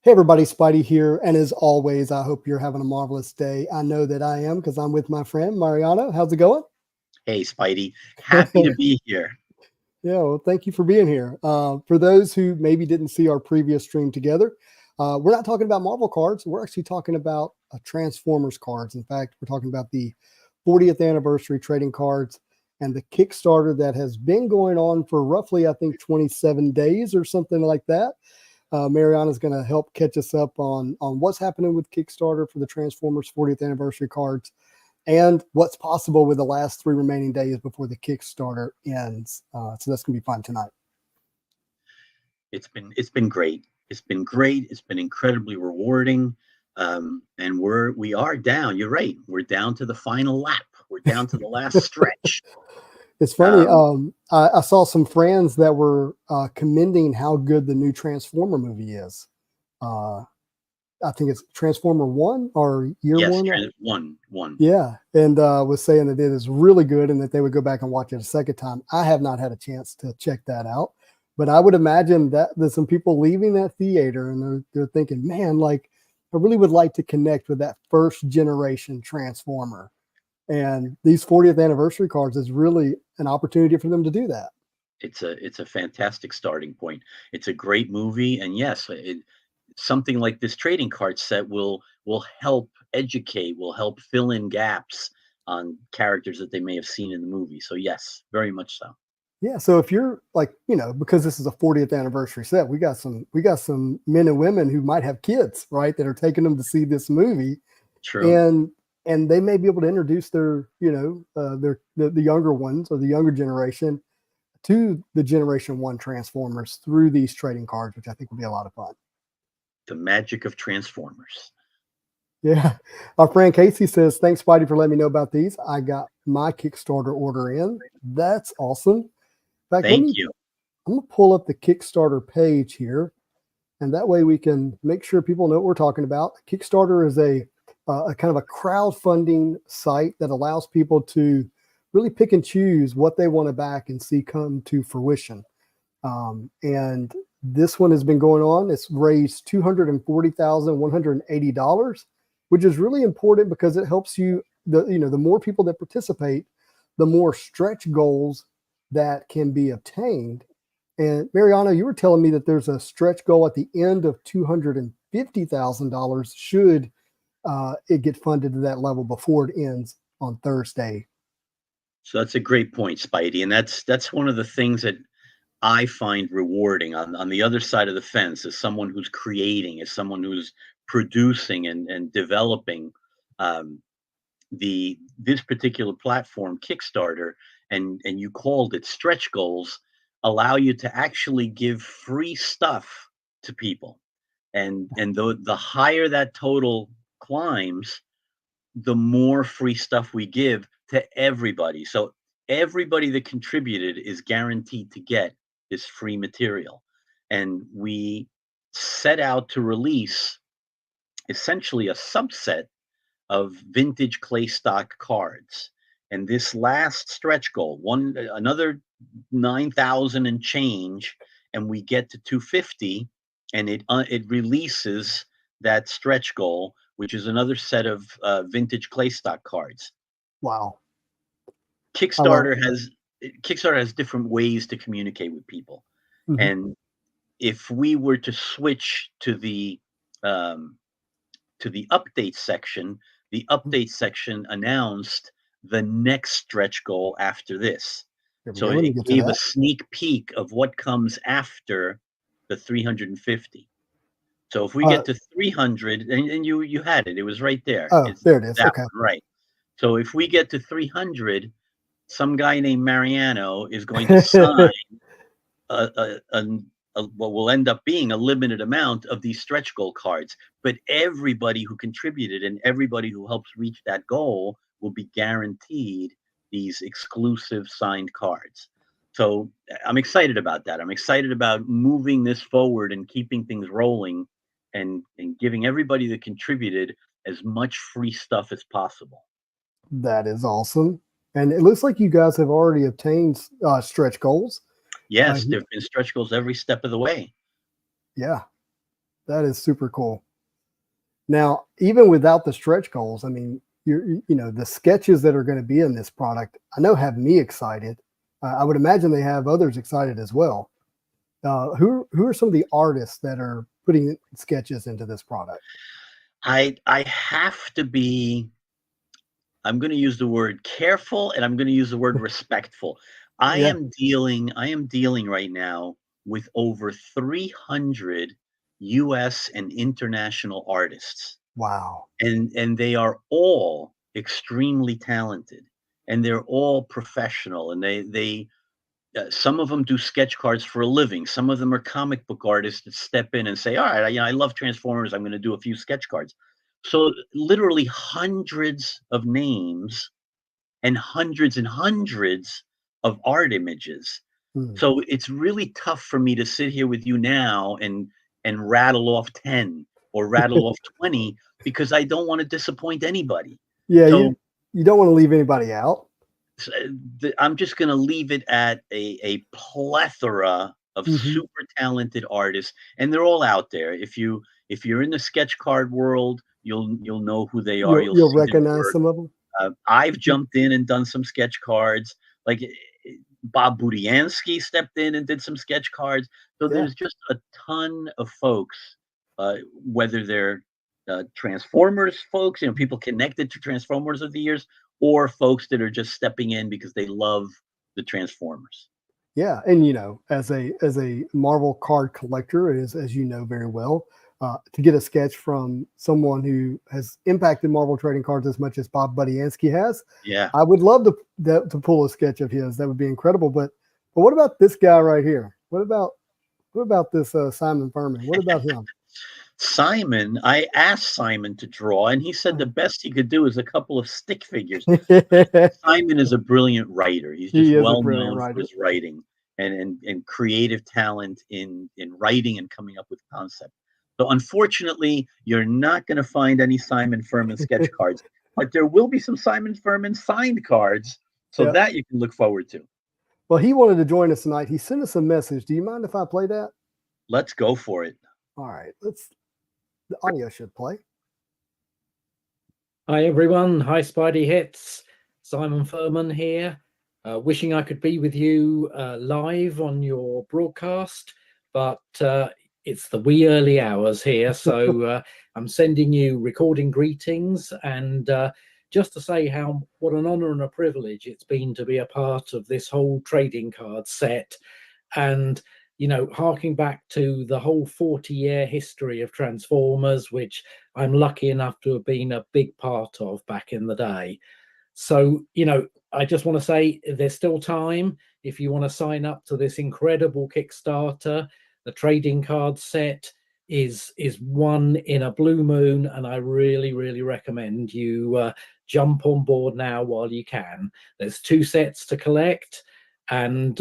Hey everybody, Spidey here, and as always, I hope you're having a marvelous day. I know that I am because I'm with my friend Mariano. How's it going? Hey, Spidey. Happy to be here. Yeah, well, thank you for being here. For those who maybe didn't see our previous stream together, we're not talking about Marvel cards. We're actually talking about Transformers cards. In fact, we're talking about the 40th anniversary trading cards and the Kickstarter that has been going on for roughly, I think, 27 days or something like that. Mariana is going to help catch us up on what's happening with Kickstarter for the Transformers 40th anniversary cards and what's possible with the last 3 remaining days before the Kickstarter ends. So that's going to be fun tonight. It's been great. It's been great. It's been incredibly rewarding. And we are down. You're right. We're down to the final lap. We're down to the last stretch. It's funny. Um, I saw some friends that were commending how good the new Transformer movie is. Uh, I think it's Transformer 1 or Year yes, 1. one. Yeah, and was saying that it is really good and that they would go back and watch it a second time. I have not had a chance to check that out, but I would imagine that there's some people leaving that theater and they're thinking, man, like I really would like to connect with that first generation Transformer. And these 40th anniversary cards is really an opportunity for them to do that. It's a fantastic starting point. It's a great movie, and yes, something like this trading card set will help educate, will help fill in gaps on characters that they may have seen in the movie. So yes, very much so. Yeah, so if you're like, because this is a 40th anniversary set, we got some men and women who might have kids, right, that are taking them to see this movie, True. and they may be able to introduce their, the younger ones or the younger generation to the Generation One Transformers through these trading cards, which I think would be a lot of fun. The magic of Transformers. Yeah, our friend Casey says, "Thanks, Spidey, for letting me know about these. I got my Kickstarter order in. That's awesome. In fact, Thank you. I'm gonna pull up the Kickstarter page here, and that way we can make sure people know what we're talking about. Kickstarter is a kind of a crowdfunding site that allows people to really pick and choose what they want to back and see come to fruition. And this one has been going on. It's raised $240,180, which is really important because it helps you. The more people that participate, the more stretch goals that can be obtained. And Mariano, you were telling me that there's a stretch goal at the end of $250,000 should it get funded to that level before it ends on Thursday. So that's a great point, Spidey, and that's one of the things that I find rewarding on the other side of the fence as someone who's creating, as someone who's producing and developing the this particular platform, Kickstarter, and you called it stretch goals, allow you to actually give free stuff to people, and the higher that total climbs, the more free stuff we give to everybody. So everybody that contributed is guaranteed to get this free material. And we set out to release essentially a subset of vintage clay stock cards. And this last stretch goal, another 9,000 and change, and we get to 250, and it releases that stretch goal, which is another set of vintage clay stock cards. Wow, I love Kickstarter has Kickstarter has different ways to communicate with people, it. Mhm. and if we were to switch um, to the update section announced the next stretch goal after this. There we So go. Let me it get to gave a that. sneak peek of what comes after the 350. So if we Uh, get to 300, and you had it, it was right there. oh, It's there it is. that Okay. one, right? So if we get to 300, some guy named Mariano is going to sign a, a, a, what will end up being a limited amount of these stretch goal cards. But everybody who contributed and everybody who helps reach that goal will be guaranteed these exclusive signed cards. So I'm excited about that. I'm excited about moving this forward and keeping things rolling and giving everybody that contributed as much free stuff as possible. That is awesome. And it looks like you guys have already obtained stretch goals. Yes, there have been stretch goals every step of the way. Yeah. That is super cool. Now, even without the stretch goals, I mean, the sketches that are going to be in this product, I know have me excited. I would imagine they have others excited as well. Who are some of the artists that are putting sketches into this product? I have to be, I'm going to use the word careful and I'm going to use the word respectful. Yeah. I am dealing right now with over 300 US and international artists, Wow. and they are all extremely talented, and they're all professional, and they some of them do sketch cards for a living. Some of them are comic book artists that step in and say, "All right, I love Transformers. I'm going to do a few sketch cards." So literally hundreds of names and hundreds of art images. Hmm. So it's really tough for me to sit here with you now and rattle off 10 or rattle off 20 because I don't want to disappoint anybody. Yeah, So you don't want to leave anybody out. I'm just going to leave it at a plethora of Hmm. super talented artists, and they're all out there. If you're in the sketch card world, you'll know who they are. You'll You'll see their recognize work. some of them. I've jumped in and done some sketch cards. Like Bob Budiansky stepped in and did some sketch cards. So Yeah. there's just a ton of folks, whether they're Transformers folks, people connected to Transformers of the years, or folks that are just stepping in because they love the Transformers. Yeah, and as a Marvel card collector, as you know very well, to get a sketch from someone who has impacted Marvel trading cards as much as Bob Budiansky has, Yeah. I would love to pull a sketch of his. That would be incredible. But what about this guy right here? What about this Simon Furman? What about him? Simon, I asked Simon to draw, and he said the best he could do is a couple of stick figures. Simon is a brilliant writer. He's just He is a well brilliant known for writer. his writing and creative talent in writing and coming up with concept. So unfortunately, you're not going to find any Simon Furman sketch cards, but there will be some Simon Furman signed cards, so Yeah. that you can look forward to. Well, he wanted to join us tonight. He sent us a message. Do you mind if I play that? Let's go for it. All right. The audio should play. Hi everyone, hi Spidey Hits, Simon Furman here. Wishing I could be with you live on your broadcast, but it's the wee early hours here, so I'm sending you recording greetings and just to say what an honor and a privilege it's been to be a part of this whole trading card set, and harking back to the whole 40-year history of Transformers, which I'm lucky enough to have been a big part of back in the day. So, I just want to say there's still time if you want to sign up to this incredible Kickstarter. The trading card set is one in a blue moon, and I really, really recommend you jump on board now while you can. There's 2 sets to collect, and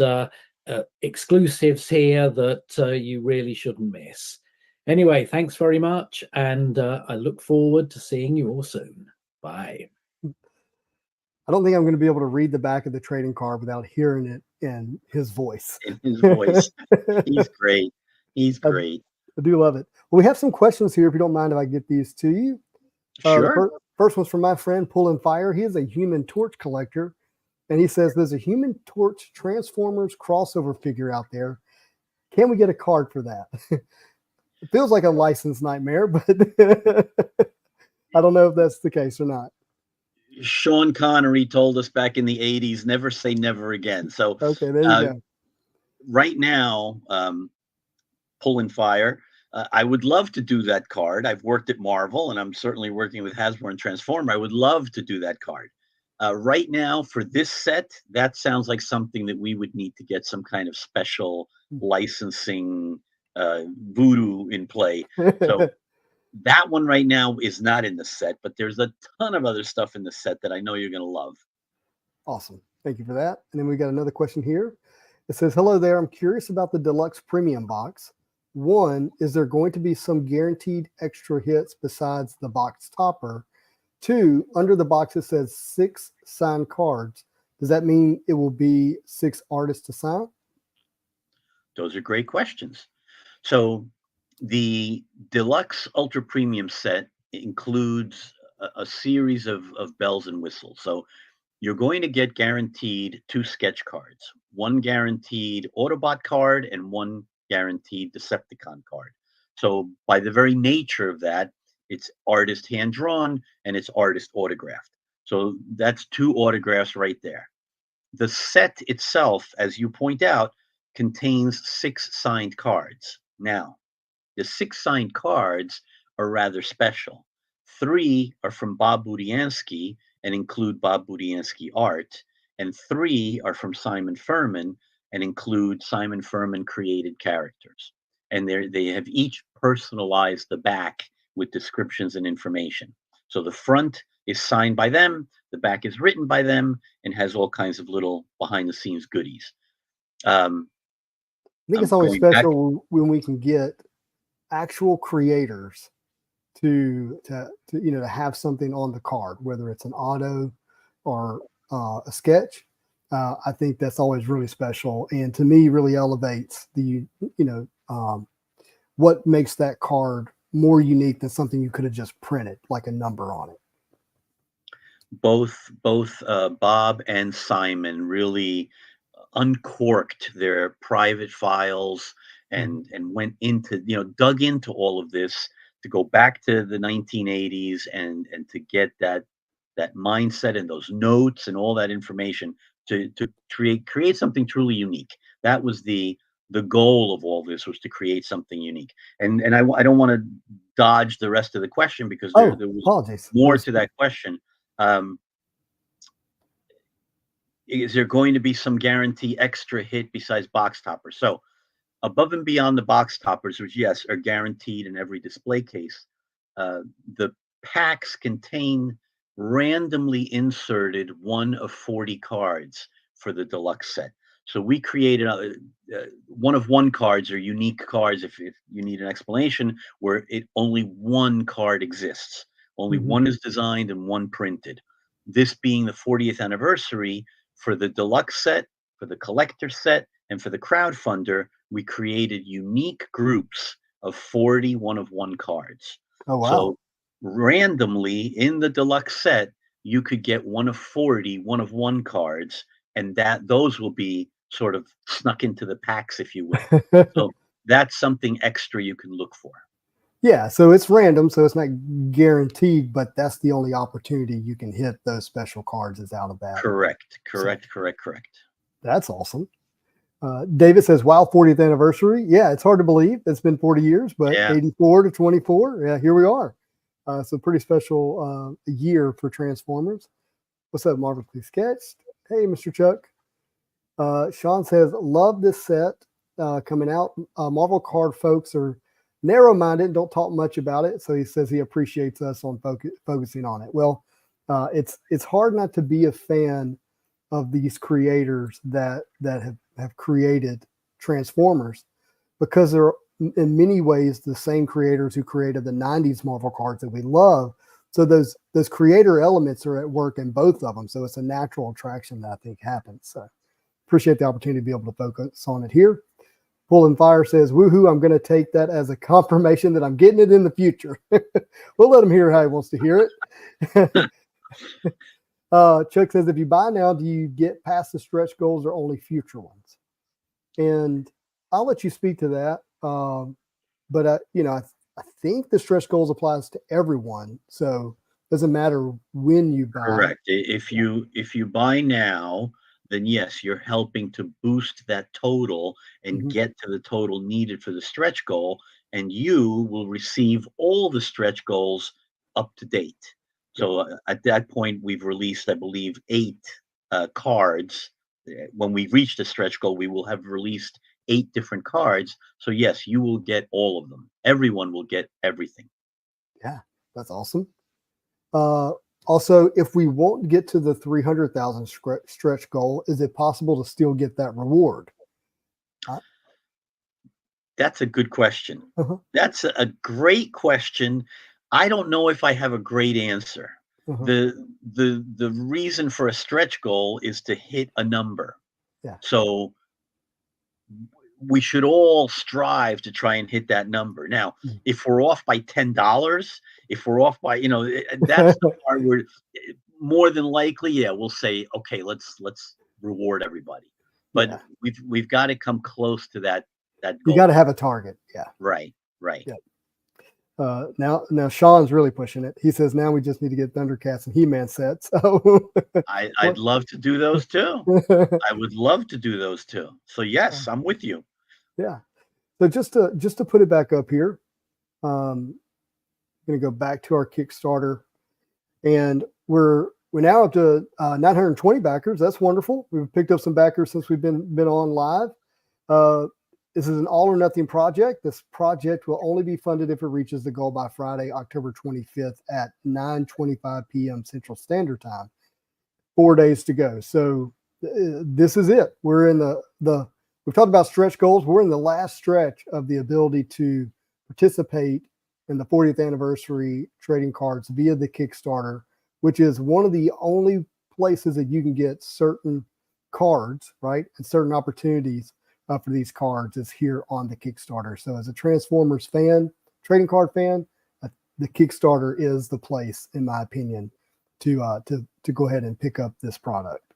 exclusives here that you really shouldn't miss. Anyway, thanks very much, and I look forward to seeing you all soon. Bye. I don't think I'm going to be able to read the back of the trading card without hearing it in his voice. In his voice. He's great. He's I, great. I do love it. Well, we have some questions here, if you don't mind if I get these to you. Sure. First one's from my friend Pulling Fire. He is a Human Torch collector, and he says there's a Human Torch Transformers crossover figure out there. Can we get a card for that? It feels like a licensed nightmare, but I don't know if that's the case or not. Sean Connery told us back in the 80s, never say never again. So Okay, there you go. right now, Pulling Fire, I would love to do that card. I've worked at Marvel, and I'm certainly working with Hasbro and Transformer. I would love to do that card. Right now, for this set, that sounds like something that we would need to get some kind of special licensing voodoo in play. So that one right now is not in the set, but there's a ton of other stuff in the set that I know you're going to love. Awesome. Thank you for that. And then we got another question here. It says, hello there. I'm curious about the deluxe premium box. One, is there going to be some guaranteed extra hits besides the box topper? Two, under the box it says 6 signed cards. Does that mean it will be 6 artists to sign? Those are great questions. So The Deluxe Ultra Premium set includes a series of bells and whistles. So you're going to get guaranteed 2 sketch cards, one guaranteed Autobot card and one guaranteed Decepticon card. So by the very nature of that, it's artist hand drawn and it's artist autographed. So that's 2 autographs right there. The set itself, as you point out, contains 6 signed cards. Now, the 6 signed cards are rather special. 3 are from Bob Budiansky and include Bob Budiansky art, and 3 are from Simon Furman and include Simon Furman created characters. And they have each personalized the back with descriptions and information. So the front is signed by them, the back is written by them, and has all kinds of little behind the scenes goodies. I think I'm it's always going back. special when we can get actual creators to have something on the card, whether it's an auto or a sketch. I think that's always really special, and to me, really elevates the what makes that card more unique than something you could have just printed, like a number on it. Both Bob and Simon really uncorked their private files and went into, dug into all of this to go back to the 1980s and to get that mindset and those notes and all that information to create something truly unique. That was the goal of all this, was to create something unique. And I don't want to dodge the rest of the question, because there was apologies. more to that question. Is there going to be some guarantee extra hit besides box toppers? So above and beyond the box toppers, which, yes, are guaranteed in every display case, the packs contain randomly inserted 1 of 40 cards for the deluxe set. So we created 1 of 1 cards, or unique cards, if you need an explanation, where only 1 card exists. Only 1 is designed and 1 printed. This being the 40th anniversary, for the deluxe set, for the collector set, and for the crowdfunder, we created unique groups of 40 1 of 1 cards. Oh, wow. So randomly in the deluxe set, you could get 1 of 40 1 of 1 cards, and those will be sort of snuck into the packs, if you will. So that's something extra you can look for. Yeah, so it's random, so it's not guaranteed, but that's the only opportunity you can hit those special cards is out of that. Correct. That's awesome. David says, wow, 40th anniversary. Yeah, it's hard to believe. It's been 40 years, but Yeah. 84 to 24. Yeah, here we are. It's a pretty special year for Transformers. What's up, Marvelously Sketched? Hey, Mr. Chuck. Sean says, love this set coming out. Marvel card folks are narrow-minded and don't talk much about it. So he says he appreciates us on focusing on it. Well, it's hard not to be a fan of these creators that have created Transformers, because they're in many ways the same creators who created the 90s Marvel cards that we love. So those creator elements are at work in both of them. So it's a natural attraction that I think happens. So appreciate the opportunity to be able to focus on it here. Pulling Fire says, woohoo, I'm going to take that as a confirmation that I'm getting it in the future. We'll let him hear how he wants to hear it. Chuck says, if you buy now, do you get past the stretch goals or only future ones? And I'll let you speak to that. But I think the stretch goals applies to everyone. So it doesn't matter when you buy. Correct. If you buy now, then yes, you're helping to boost that total and get to the total needed for the stretch goal, and you will receive all the stretch goals up to date. So at that point, we've released, I believe, 8 cards. When we reach the stretch goal, we will have released 8 different cards. So yes, you will get all of them. Everyone will get everything. Yeah, that's awesome. Also, if we won't get to the 300,000 stretch goal, is it possible to still get that reward? That's a good question. That's a great question. I don't know if I have a great answer. The reason for a stretch goal is to hit a number. Yeah. So we should all strive to try and hit that number. Now, Mm. if we're off by $10, if we're off by, that's the part where more than likely, yeah, we'll say, okay, let's reward everybody. But Yeah. we've got to come close to that You goal. got to have a target. Yeah. Right. Yeah. Now Sean's really pushing it. He says now we just need to get Thundercats and He-Man sets. So I'd love to do those too. I would love to do those too. So yes, I'm with you. Yeah. So just to put it back up here, I'm going to go back to our Kickstarter, and we're now up to 920 backers. That's wonderful. We've picked up some backers since we've been on live. This is an all or nothing project. This project will only be funded if it reaches the goal by Friday, October 25th at 9:25 p.m. Central Standard Time. 4 days to go. So this is it. We're in we've talked about stretch goals. We're in the last stretch of the ability to participate in the 40th anniversary trading cards via the Kickstarter, which is one of the only places that you can get certain cards, right? And certain opportunities for these cards is here on the Kickstarter. So as a Transformers fan, trading card fan, the Kickstarter is the place, in my opinion, to go ahead and pick up this product.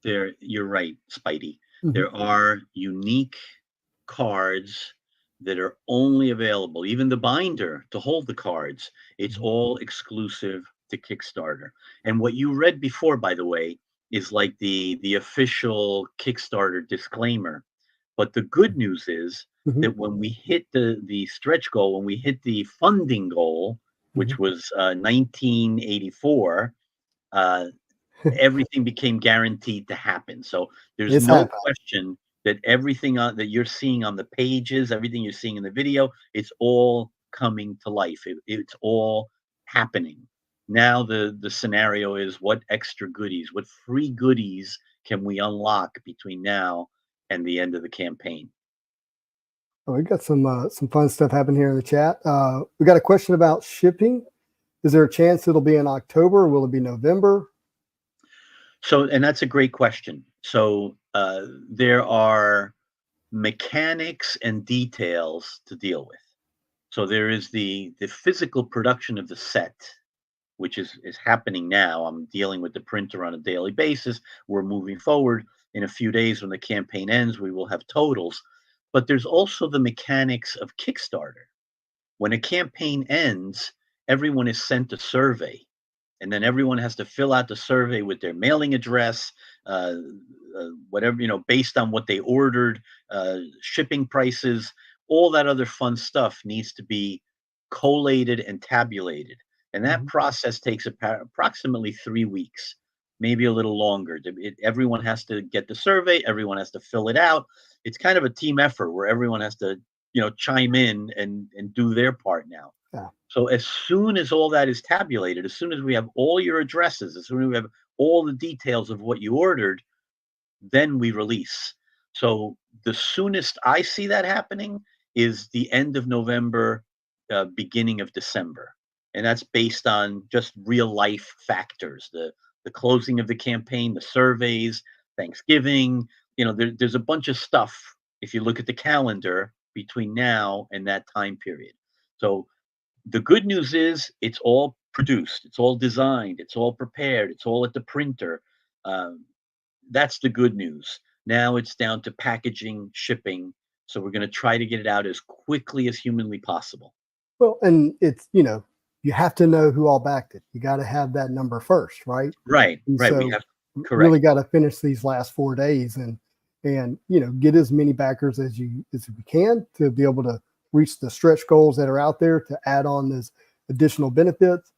You're right, Spidey. Mhm. There are unique cards that are only available, even the binder to hold the cards. It's all exclusive to Kickstarter. And what you read before, by the way, is like the official Kickstarter disclaimer. But the good news is that when we hit the stretch goal, when we hit the funding goal, which was 1984, everything became guaranteed to happen. So there's It's no happening. question that everything that you're seeing on the pages, everything you're seeing in the video, it's all coming to life. It's all happening. Now the scenario is, what extra goodies, what free goodies can we unlock between now and the end of the campaign? Oh, we got some fun stuff happening here in the chat. We got a question about shipping. Is there a chance it'll be in October? Or will it be November? So, and that's a great question. So there are mechanics and details to deal with. So there is the physical production of the set, which is happening now. I'm dealing with the printer on a daily basis. We're moving forward. In a few days, when the campaign ends, we will have totals. But there's also the mechanics of Kickstarter. When a campaign ends, everyone is sent a survey, and then everyone has to fill out the survey with their mailing address, whatever, based on what they ordered, shipping prices, all that other fun stuff needs to be collated and tabulated. And that process takes approximately 3 weeks, maybe a little longer. Everyone has to get the survey, everyone has to fill it out. It's kind of a team effort where everyone has to, chime in and do their part now. Yeah. So as soon as all that is tabulated, as soon as we have all your addresses, as soon as we have all the details of what you ordered, then we release. So the soonest I see that happening is the end of November, beginning of December. And that's based on just real life factors, the closing of the campaign, the surveys, Thanksgiving. There's a bunch of stuff if you look at the calendar between now and that time period. So the good news is it's all produced, it's all designed, it's all prepared, it's all at the printer. That's the good news. Now it's down to packaging, shipping. So we're going to try to get it out as quickly as humanly possible. Well, and it's, you have to know who all backed it. You got to have that number first, right? Right. And Right. so We have really correct. got to finish these last 4 days and get as many backers as we can to be able to reach the stretch goals that are out there, to add on those additional benefits.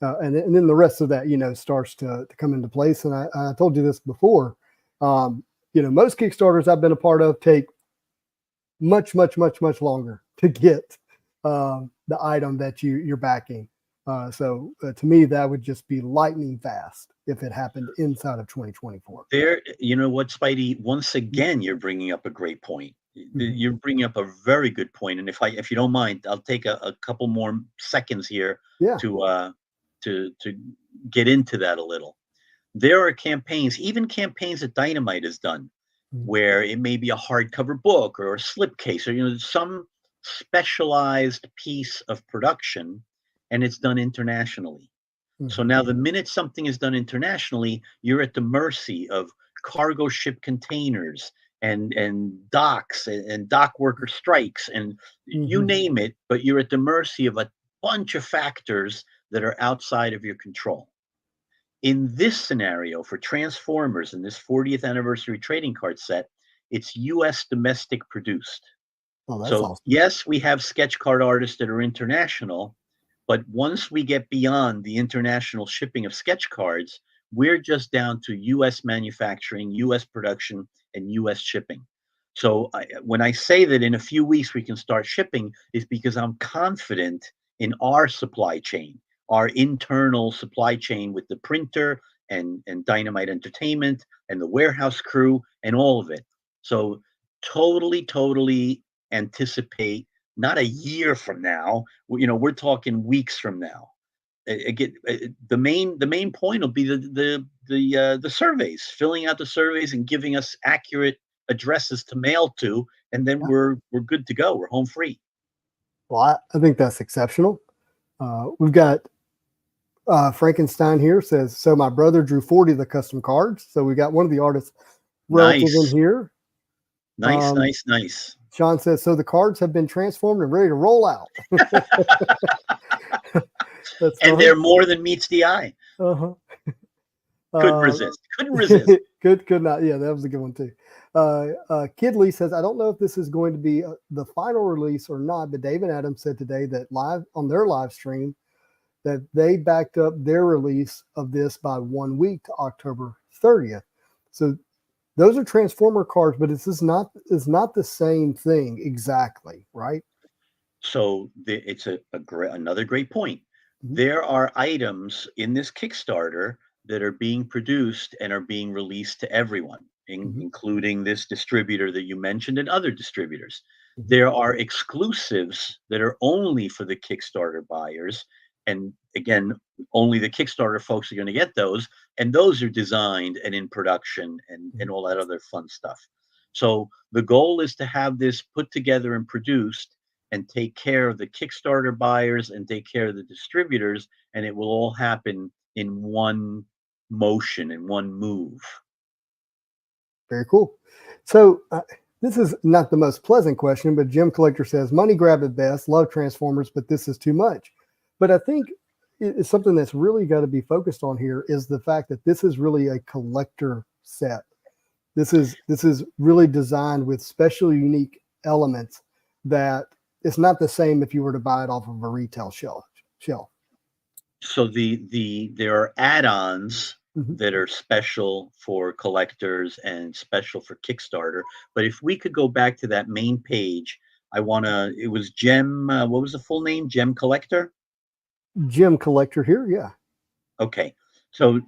And then the rest of that, starts to come into place. And I told you this before, most Kickstarters I've been a part of take much, much, much, much longer to get the item that you're backing. So to me, that would just be lightning fast if it happened inside of 2024. You know what, Spidey? Once again, you're bringing up a great point. You're bringing up a very good point. And if you don't mind, I'll take a couple more seconds here Yeah. to get into that a little. There are campaigns, even campaigns that Dynamite has done, where it may be a hardcover book or a slipcase or some specialized piece of production, and it's done internationally. So now the minute something is done internationally, you're at the mercy of cargo ship containers and docks and dock worker strikes and you name it, but you're at the mercy of a bunch of factors that are outside of your control. In this scenario for Transformers in this 40th anniversary trading card set, it's US domestic produced. Oh, that's So awesome. yes, we have sketch card artists that are international, but once we get beyond the international shipping of sketch cards, we're just down to US manufacturing, US production, and US shipping. So when I say that in a few weeks we can start shipping, is because I'm confident in our supply chain, our internal supply chain with the printer and Dynamite Entertainment and the warehouse crew and all of it. So totally anticipate not a year from now. We're talking weeks from now. Again, the main point will be the surveys, filling out the surveys and giving us accurate addresses to mail to, and then we're good to go. We're home free. Well, I think that's exceptional. We've got Frankenstein here says, so my brother drew 40 of the custom cards. So we got one of the artists relative in here. Nice. Sean says, so the cards have been transformed and ready to roll out. And they're more than meets the eye. Couldn't resist. Could not. Yeah, that was a good one too. Kidley says, I don't know if this is going to be the final release or not, but Dave and Adam said today that live on their live stream that they backed up their release of this by 1 week to October 30th. So those are Transformer cards, but it's not the same thing exactly, right? So it's another great point. There are items in this Kickstarter that are being produced and are being released to everyone, including this distributor that you mentioned and other distributors. There are exclusives that are only for the Kickstarter buyers. And again, only the Kickstarter folks are going to get those. And those are designed and in production and all that other fun stuff. So the goal is to have this put together and produced and take care of the Kickstarter buyers and take care of the distributors. And it will all happen in one motion, in one move. Very cool. So this is not the most pleasant question, but Jim Collector says, money grab at best, love Transformers, but this is too much. But I think it's something that's really got to be focused on here is the fact that this is really a collector set. This is really designed with special, unique elements that it's not the same if you were to buy it off of a retail shelf. So there are add-ons that are special for collectors and special for Kickstarter. But if we could go back to that main page, it was Gem, what was the full name? Gem Collector? Gem Collector here, yeah. Okay, so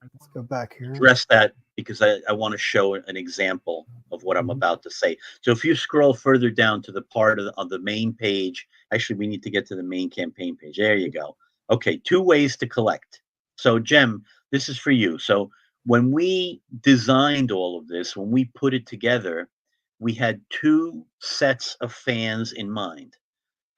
let's go back here. Address that because I want to show an example of what I'm about to say. So if you scroll further down to the part of the main page, actually we need to get to the main campaign page. There you go. Okay, 2 ways to collect. So Gem, this is for you. So when we designed all of this, when we put it together, we had 2 sets of fans in mind.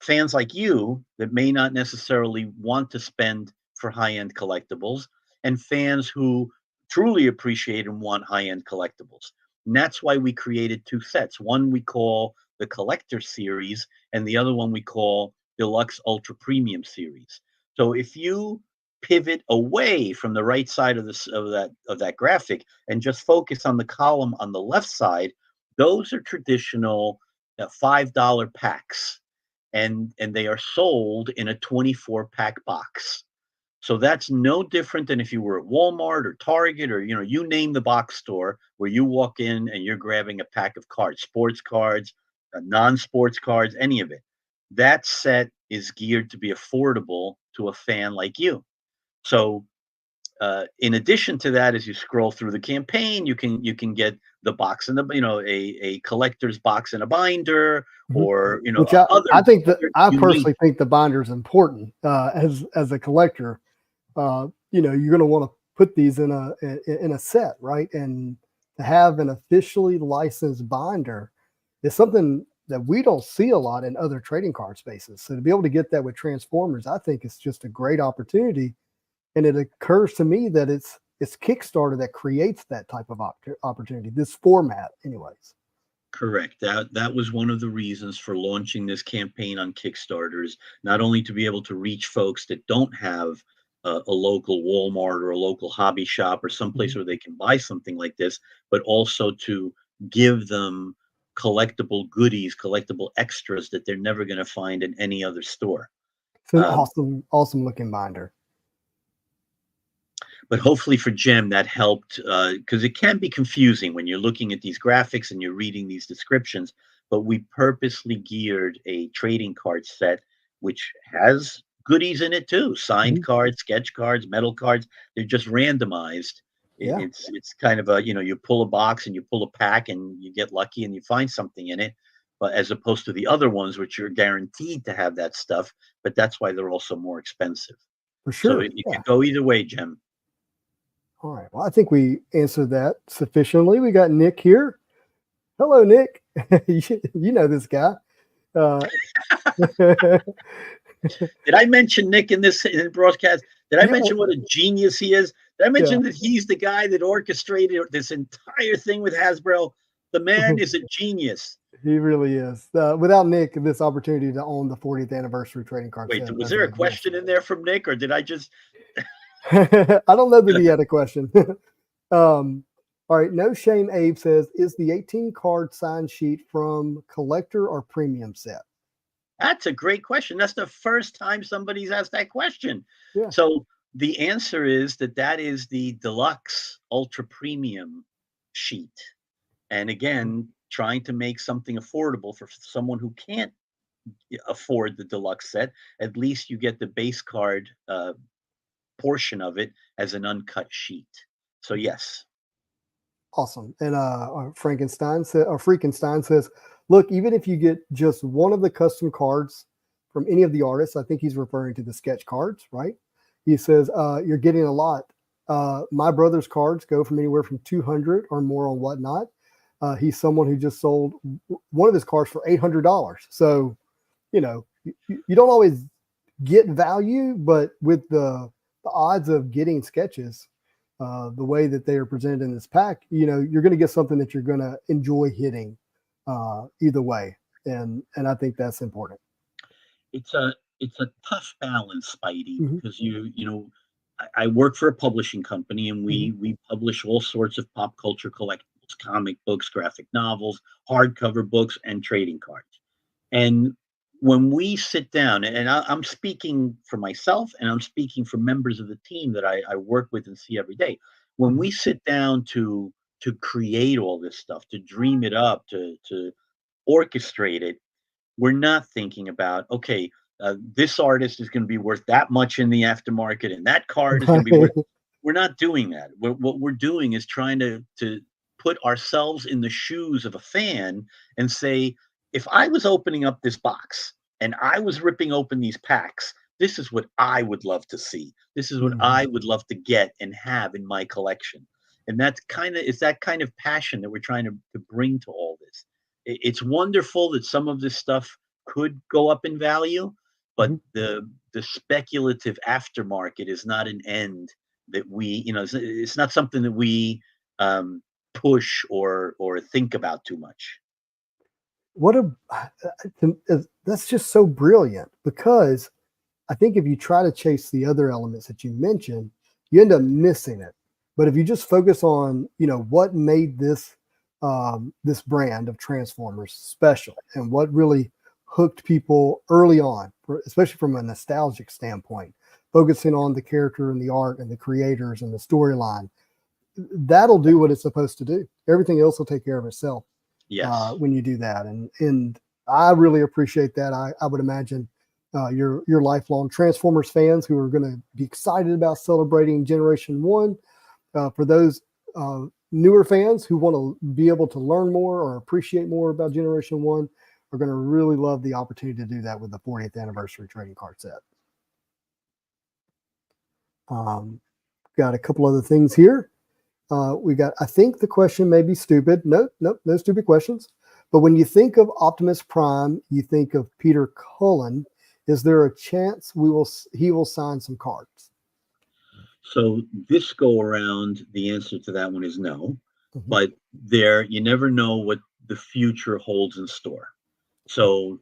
Fans like you that may not necessarily want to spend for high-end collectibles, and fans who truly appreciate and want high-end collectibles. And that's why we created 2 sets. One we call the Collector Series, and the other one we call Deluxe Ultra Premium Series. So if you pivot away from the right side of that graphic and just focus on the column on the left side, those are traditional $5 packs. And they are sold in a 24-pack box. So that's no different than if you were at Walmart or Target or, you name the box store where you walk in and you're grabbing a pack of cards, sports cards, non-sports cards, any of it. That set is geared to be affordable to a fan like you. So in addition to that, as you scroll through the campaign, you can get the box and a collector's box and a binder, or which I think that I personally think the binder is important as a collector. You're going to want to put these in a set, right, and to have an officially licensed binder is something that we don't see a lot in other trading card spaces. So to be able to get that with Transformers, I think it's just a great opportunity. And it occurs to me that it's Kickstarter that creates that type of opportunity, this format anyways. Correct. That was one of the reasons for launching this campaign on Kickstarters, not only to be able to reach folks that don't have a local Walmart or a local hobby shop or someplace where they can buy something like this, but also to give them collectible goodies, collectible extras that they're never going to find in any other store. It's an Um, awesome looking binder. but hopefully for Jem that helped, because it can be confusing when you're looking at these graphics and you're reading these descriptions. But we purposely geared a trading card set which has goodies in it too: signed cards, sketch cards, metal cards. They're just randomized. Yeah. It's kind of a, you pull a box and you pull a pack and you get lucky and you find something in it. But as opposed to the other ones, which you're guaranteed to have that stuff, but that's why they're also more expensive. For So sure. it could go either way, Jem. All right. Well, I think we answered that sufficiently. We got Nick here. Hello, Nick. You know this guy. Did I mention Nick in the broadcast? Did I Yeah. mention what a genius he is? Did I mention Yeah. that he's the guy that orchestrated this entire thing with Hasbro? The man is a genius. He really is. Without Nick, this opportunity to own the 40th anniversary trading card Wait, set was there a question in there from Nick, or did I just? I don't know that he had a question. All right. No Shame Abe says, is the 18 card sign sheet from collector or premium set? That's a great question. That's the first time somebody's asked that question. Yeah. So the answer is that is the deluxe ultra premium sheet. And again, trying to make something affordable for someone who can't afford the deluxe set. At least you get the base card portion of it as an uncut sheet. So yes. Awesome. And Freakenstein says, look, even if you get just one of the custom cards from any of the artists, I think he's referring to the sketch cards, right? He says, you're getting a lot. My brother's cards go from anywhere from 200 or more on Whatnot. He's someone who just sold one of his cards for $800. So, you don't always get value, but with the odds of getting sketches, the way that they are presented in this pack, you're going to get something that you're going to enjoy hitting either way. And I think that's important. It's a tough balance, Spidey, because I work for a publishing company and we publish all sorts of pop culture collectibles, comic books, graphic novels, hardcover books, and trading cards. And when we sit down, and I'm speaking for myself and I'm speaking for members of the team that I work with and see every day, when we sit down to create all this stuff, to dream it up, to orchestrate it, we're not thinking about, okay, this artist is going to be worth that much in the aftermarket and that card is going to be worth. We're not doing that. What we're doing is trying to put ourselves in the shoes of a fan and say, if I was opening up this box and I was ripping open these packs, this is what I would love to see. This is what I would love to get and have in my collection. And that's that kind of passion that we're trying to bring to all this. It's wonderful that some of this stuff could go up in value, but the speculative aftermarket is not an end that we, it's not something that we push or think about too much. That's just so brilliant, because I think if you try to chase the other elements that you mentioned, you end up missing it. But if you just focus on, what made this this brand of Transformers special and what really hooked people early on, especially from a nostalgic standpoint, focusing on the character and the art and the creators and the storyline, that'll do what it's supposed to do. Everything else will take care of itself. Yes. When you do that. And I really appreciate that. I would imagine your lifelong Transformers fans who are going to be excited about celebrating Generation 1. For those newer fans who want to be able to learn more or appreciate more about Generation 1 are going to really love the opportunity to do that with the 40th anniversary trading card set. Got a couple other things here. We got, I think the question may be stupid. Nope, no stupid questions. But when you think of Optimus Prime, you think of Peter Cullen. Is there a chance he will sign some cards? So this go around, the answer to that one is no. Mhm. But you never know what the future holds in store. So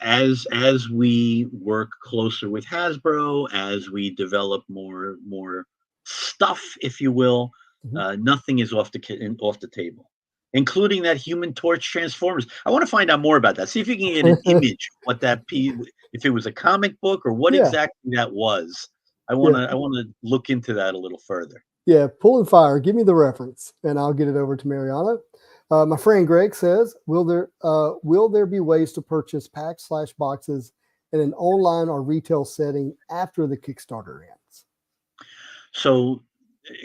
as we work closer with Hasbro, as we develop more stuff, if you will, Mhm. nothing is off the table, including that Human Torch Transformers. I want to find out more about that. See if you can get an image of what that piece, if it was a comic book or what Yeah, exactly that was. yeah, I want to look into that a little further. yeah. Pulling fire. Give me the reference, and I'll get it over to Mariano. My friend Greg says, will there be ways to purchase packs/boxes in an online or retail setting after the Kickstarter ends? So,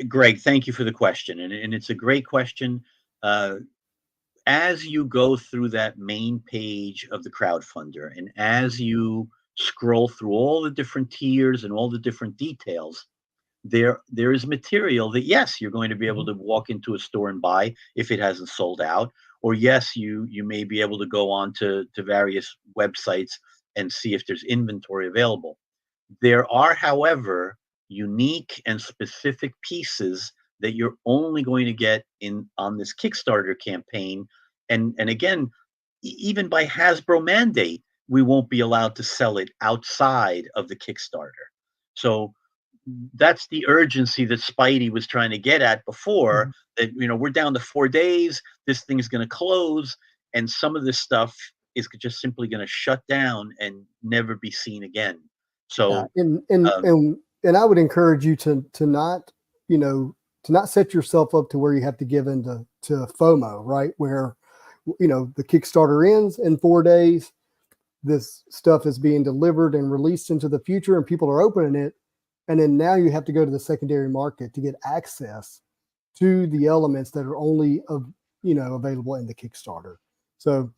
Greg, thank you for the question, and it's a great question. Uh, as you go through that main page of the crowdfunder, and as you scroll through all the different tiers and all the different details, there is material that, yes, you're going to be able Mhm. to walk into a store and buy if it hasn't sold out, or yes, you may be able to go on to various websites and see if there's inventory available. There are, however, unique and specific pieces that you're only going to get in on this Kickstarter campaign. And again, even by Hasbro mandate, we won't be allowed to sell it outside of the Kickstarter. So that's the urgency that Spidey was trying to get at before, Mhm. that, we're down to 4 days, this thing's going to close, and some of this stuff is just simply going to shut down and never be seen again. Yeah, So, um, and I would encourage you to not, you know, to not set yourself up to where you have to give in to FOMO, right? Where, the Kickstarter ends in 4 days, this stuff is being delivered and released into the future, and people are opening it, and then now you have to go to the secondary market to get access to the elements that are only available in the Kickstarter. So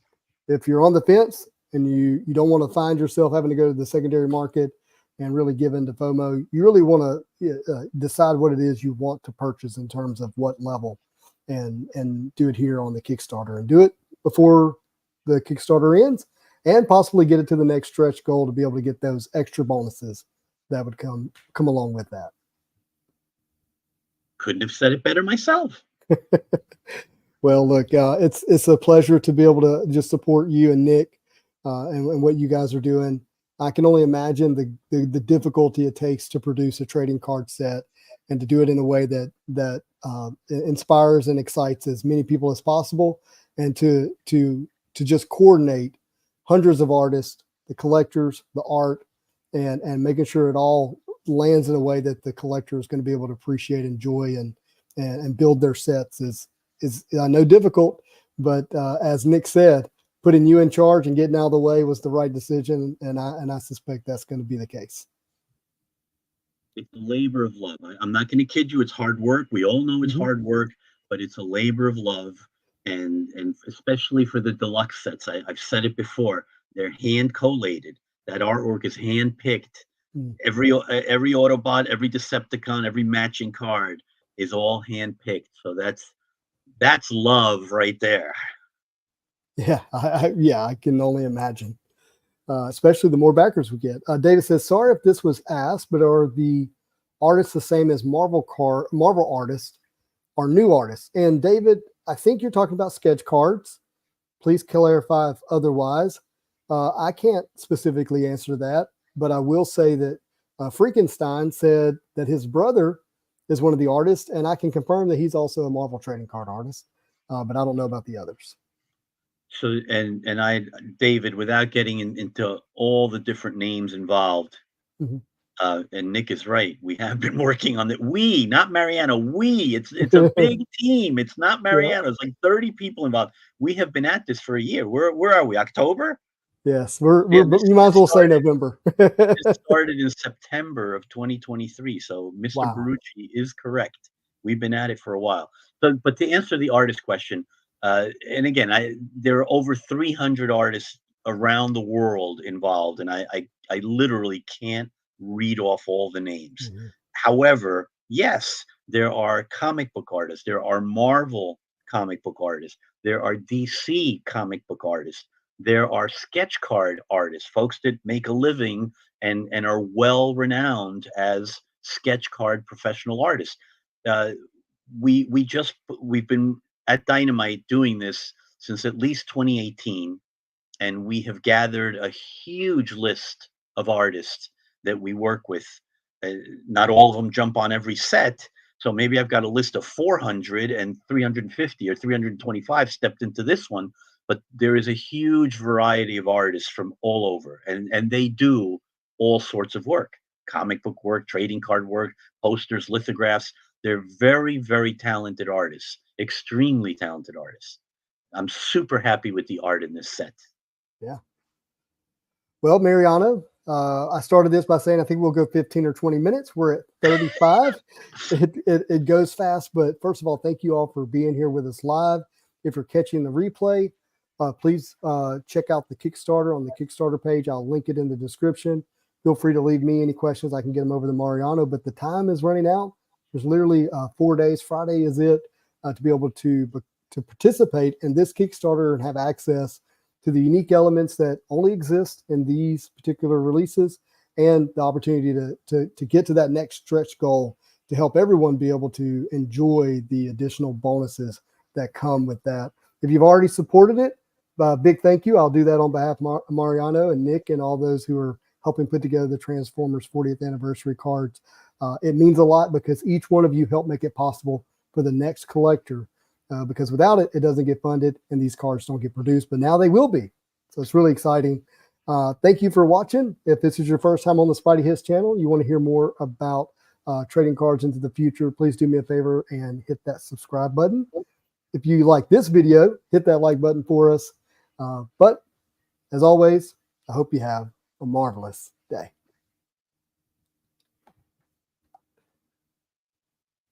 if you're on the fence and you don't want to find yourself having to go to the secondary market and really give into FOMO, you really want to decide what it is you want to purchase in terms of what level, and do it here on the Kickstarter, and do it before the Kickstarter ends, and possibly get it to the next stretch goal to be able to get those extra bonuses that would come along with that. couldn't have said it better myself. Well, look, it's a pleasure to be able to just support you and Nick, and what you guys are doing. I can only imagine the difficulty it takes to produce a trading card set, and to do it in a way that inspires and excites as many people as possible, and to just coordinate hundreds of artists, the collectors, the art, and making sure it all lands in a way that the collector is going to be able to appreciate, enjoy, and build their sets is, I know, difficult, but as Nick said, putting you in charge and getting out of the way was the right decision, and I suspect that's going to be the case. It's a labor of love. I'm not going to kid you. It's hard work. We all know it's Mhm. hard work, but it's a labor of love. And especially for the deluxe sets, I've said it before. They're hand collated. That artwork is hand picked. Mm. Every Autobot, every Decepticon, every matching card is all hand picked. So that's love right there. Yeah, yeah, I can only imagine. Especially the more backers we get. David says, "Sorry if this was asked, but are the artists the same as Marvel artists or new artists?" And David, I think you're talking about sketch cards. Please clarify if otherwise. I can't specifically answer that, but I will say that Freakenstein said that his brother is one of the artists, and I can confirm that he's also a Marvel trading card artist, but I don't know about the others. So David, without getting into all the different names involved, Mhm. and Nick is right. We have been working on it. We, not Mariana. We. It's a big team. It's not Yeah. Mariana. It's like 30 people involved. We have been at this for a year. Where are we? October? Yes, Yeah, but you might as well say November. this started in September of 2023. So Mr. Wow. Barucci is correct. We've been at it for a while. But to answer the artist question, and again, there are over 300 artists around the world involved, and I literally can't read off all the names. Mhm. However, yes, There are comic book artists. There are Marvel comic book artists. There are DC comic book artists. There are sketch card artists, folks that make a living and are well renowned as sketch card professional artists. Uh, we've been at Dynamite doing this since at least 2018, and we have gathered a huge list of artists that we work with. Uh, Not all of them jump on every set, so maybe I've got a list of 400, and 350 or 325 stepped into this one. But there is a huge variety of artists from all over, and they do all sorts of work: comic book work, trading card work, posters, lithographs. They're very, very talented artists, extremely talented artists. I'm super happy with the art in this set. Yeah. Well, Mariano, I started this by saying I think we'll go 15 or 20 minutes. We're at 35. It goes fast, but first of all, thank you all for being here with us live. If you're catching the replay, please check out the Kickstarter on the Kickstarter page. I'll link it in the description. Feel free to leave me any questions. I can get them over to Mariano, but the time is running out. There's literally 4 days. Friday is it to be able to participate in this Kickstarter and have access to the unique elements that only exist in these particular releases, and the opportunity to get to that next stretch goal to help everyone be able to enjoy the additional bonuses that come with that. If you've already supported it, big thank you. I'll do that on behalf of Mariano and Nick and all those who are helping put together the Transformers 40th anniversary cards. It means a lot because each one of you helped make it possible for the next collector. Because without it, it doesn't get funded and these cards don't get produced, but now they will be. So it's really exciting. Thank you for watching. If this is your first time on the Spidey Hits channel, you want to hear more about trading cards into the future, please do me a favor and hit that subscribe button. If you like this video, hit that like button for us. But as always, I hope you have a marvelous day.